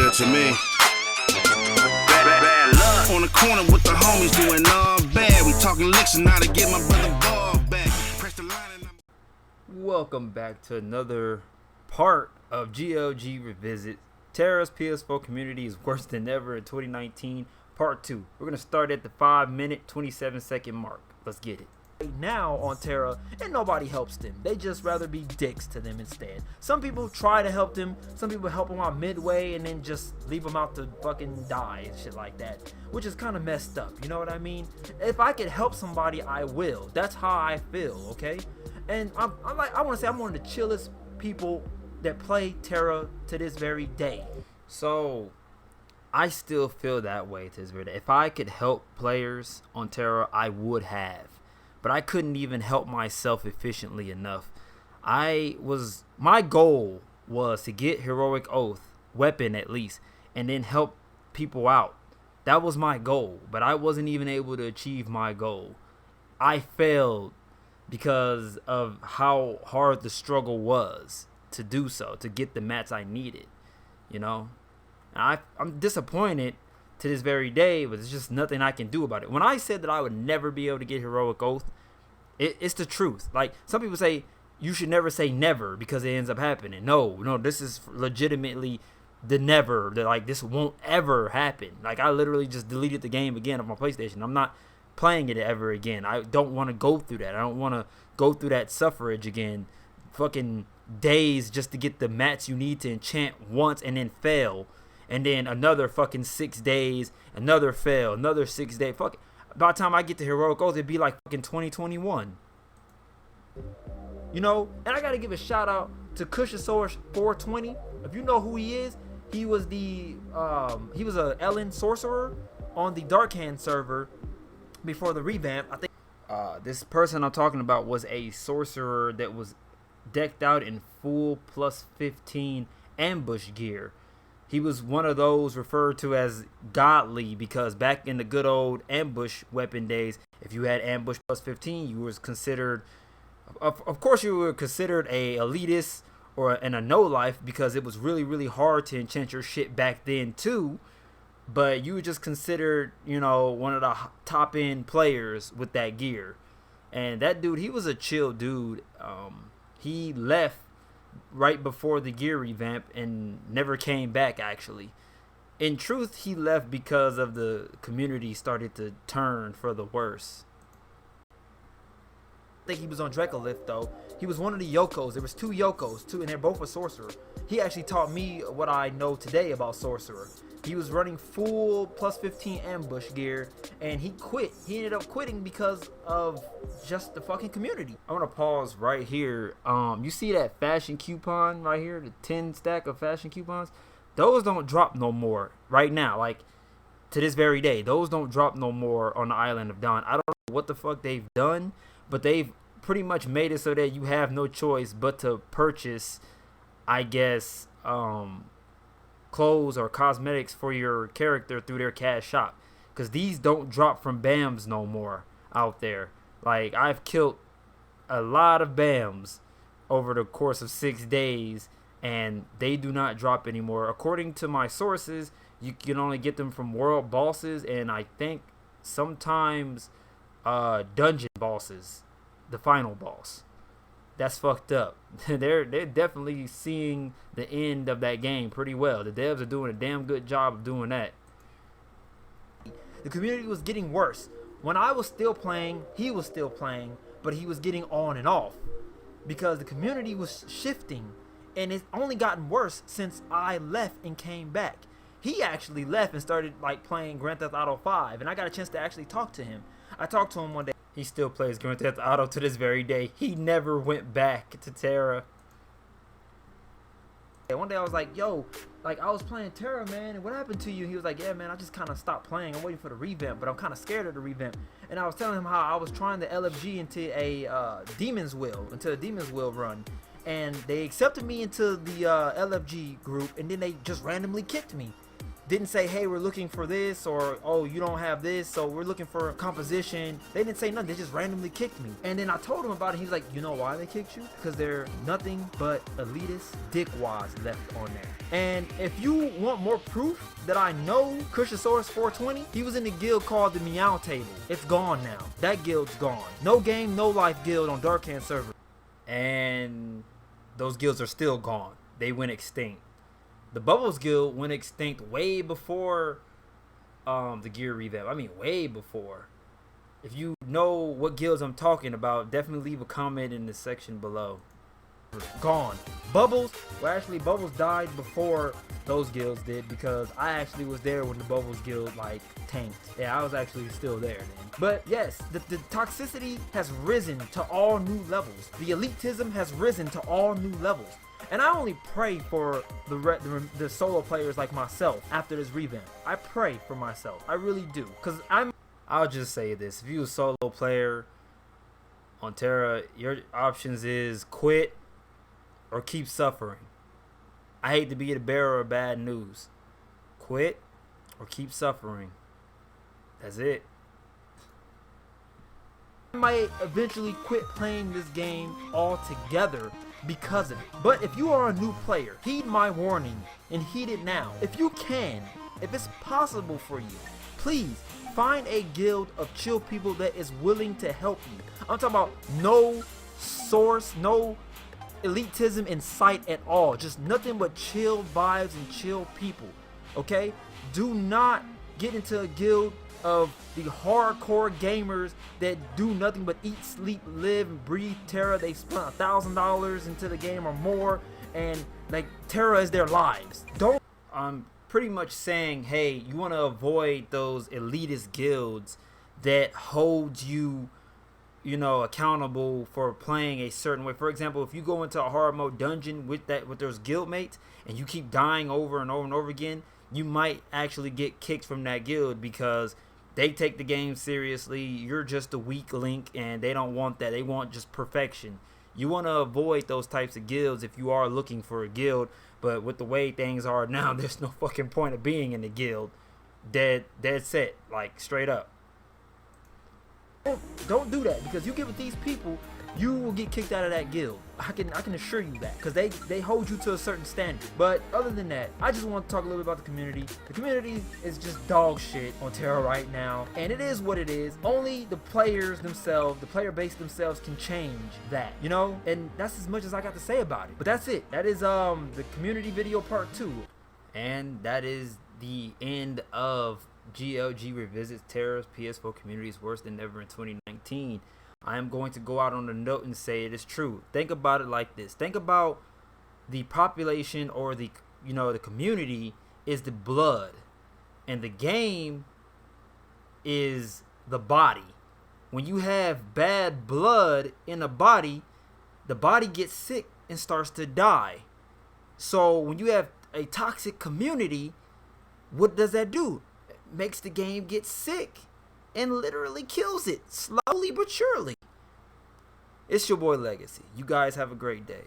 good to me. Bad luck. On the corner with the homies doing all bad. We talking licks and how to get my brother ball back. Press the line and Welcome back to another part of GLG Revisits. Tera's PS4 community is worse than ever in 2019, part 2. We're going to start at the 5-minute, 27-second mark. Let's get it. Now on Tera, and nobody helps them. They just rather be dicks to them instead. Some people try to help them, some people help them out midway and then just leave them out to fucking die and shit like that, which is kind of messed up, you know what I mean? If I could help somebody, I will. That's how I feel, okay? And I want to say I'm one of the chillest people that play Tera to this very day. So, I still feel that way to this very day. If I could help players on Tera, I would have. But I couldn't even help myself efficiently enough. My goal was to get Heroic Oath, weapon at least, and then help people out. That was my goal, but I wasn't even able to achieve my goal. I failed because of how hard the struggle was to do so, to get the mats I needed, you know? And I'm disappointed to this very day, but there's just nothing I can do about it. When I said that I would never be able to get Heroic Oath, it's the truth. Like, some people say you should never say never because it ends up happening. No, this is legitimately the never. That, like, this won't ever happen. Like, I literally just deleted the game again on my PlayStation. I'm not playing it ever again. I don't want to go through that. I don't want to go through that suffrage again. Fucking days just to get the mats you need to enchant once and then fail. And then another fucking 6 days, another fail, another 6 days. Fuck it. By the time I get to Heroic Oath, it'd be like fucking 2021. You know? And I gotta give a shout out to Cushosaurus 420. If you know who he is, he was a Ellen sorcerer on the Dark Hand server before the revamp. I think this person I'm talking about was a sorcerer that was decked out in full plus 15 ambush gear. He was one of those referred to as godly because back in the good old ambush weapon days, if you had ambush plus 15, you was considered, of course you were considered a elitist or a no life because it was really, really hard to enchant your shit back then too. But you were just considered, you know, one of the top end players with that gear. And that dude, he was a chill dude. He left right before the gear revamp and never came back, actually. In truth, he left because of the community started to turn for the worse. I think he was on Dracolith though. He was one of the Yokos. There was two Yokos, and they're both a sorcerer. He actually taught me what I know today about sorcerer. He was running full plus 15 ambush gear and he quit. He ended up quitting because of just the fucking community. I want to pause right here. You see that fashion coupon right here, the 10 stack of fashion coupons? Those don't drop no more right now. Like, to this very day, those don't drop no more on the island of Dawn. I don't know what the fuck they've done, but they've pretty much made it so that you have no choice but to purchase, I guess, clothes or cosmetics for your character through their cash shop, because these don't drop from BAMs no more out there. Like, I've killed a lot of BAMs over the course of 6 days and they do not drop anymore. According to my sources, you can only get them from world bosses and I think sometimes dungeon bosses, the final boss. That's fucked up. They're definitely seeing the end of that game pretty well. The devs are doing a damn good job of doing that. The community was getting worse. When I was still playing, he was still playing, but he was getting on and off because the community was shifting, and it's only gotten worse since I left and came back. He actually left and started like playing Grand Theft Auto 5, and I got a chance to actually talk to him. I talked to him one day. He still plays Grand Theft Auto to this very day. He never went back to Tera. One day I was like, yo, like, I was playing Tera, man, and what happened to you? He was like, yeah, man, I just kind of stopped playing. I'm waiting for the revamp, but I'm kind of scared of the revamp. And I was telling him how I was trying the LFG into a Demon's Will run. And they accepted me into the LFG group, and then they just randomly kicked me. didn't say, hey, we're looking for this, or oh, you don't have this, so we're looking for composition. They didn't say nothing. They just randomly kicked me. And then I told him about it. He's like, you know why they kicked you? Because they're nothing but elitist dickwads left on there. And if you want more proof that I know Cushosaurus 420, he was in the guild called the Meow Table. It's gone now. That guild's gone. No game, no life guild on Dark Hand server. And those guilds are still gone. They went extinct. The Bubbles Guild went extinct way before the gear revamp. I mean, way before. If you know what guilds I'm talking about, definitely leave a comment in the section below. Gone. Bubbles, well, actually Bubbles died before those guilds did, because I actually was there when the Bubbles Guild like tanked. Yeah, I was actually still there then. But yes, the toxicity has risen to all new levels. The elitism has risen to all new levels. And I only pray for the solo players like myself after this revamp. I pray for myself. I really do. Because I'll just say this. If you're a solo player on Tera, your options is quit or keep suffering. I hate to be the bearer of bad news. Quit or keep suffering. That's it. I might eventually quit playing this game altogether because of it. But if you are a new player, heed my warning and heed it now. If you can, if it's possible for you, please find a guild of chill people that is willing to help you. I'm talking about no source, no elitism in sight at all. Just nothing but chill vibes and chill people. Okay? Do not get into a guild of the hardcore gamers that do nothing but eat, sleep, live, and breathe Tera. They spent $1,000 into the game or more, and like Tera is their lives. Don't. I'm pretty much saying, hey, you want to avoid those elitist guilds that hold you, you know, accountable for playing a certain way. For example, if you go into a hard mode dungeon with those guild mates and you keep dying over and over and over again, you might actually get kicked from that guild because they take the game seriously. You're just a weak link, and they don't want that. They want just perfection. You want to avoid those types of guilds if you are looking for a guild. But with the way things are now, there's no fucking point of being in the guild. Dead set, like straight up. Don't do that, because you get with these people, you will get kicked out of that guild. I can assure you that, because they hold you to a certain standard. But other than that, I just want to talk a little bit about the community. The community is just dog shit on Tera right now, and it is what it is. Only the players themselves, the player base themselves, can change that, you know. And that's as much as I got to say about it. But that's it. That is the community video part 2, and that is the end of GLG Revisits Tera's PS4 community is worse than ever in 2019. I am going to go out on a note and say it is true. Think about it like this. Think about the population, or the community is the blood, and the game is the body. When you have bad blood in a body, the body gets sick and starts to die. So when you have a toxic community, what does that do? It makes the game get sick and literally kills it slowly but surely. It's your boy Legacy. You guys have a great day.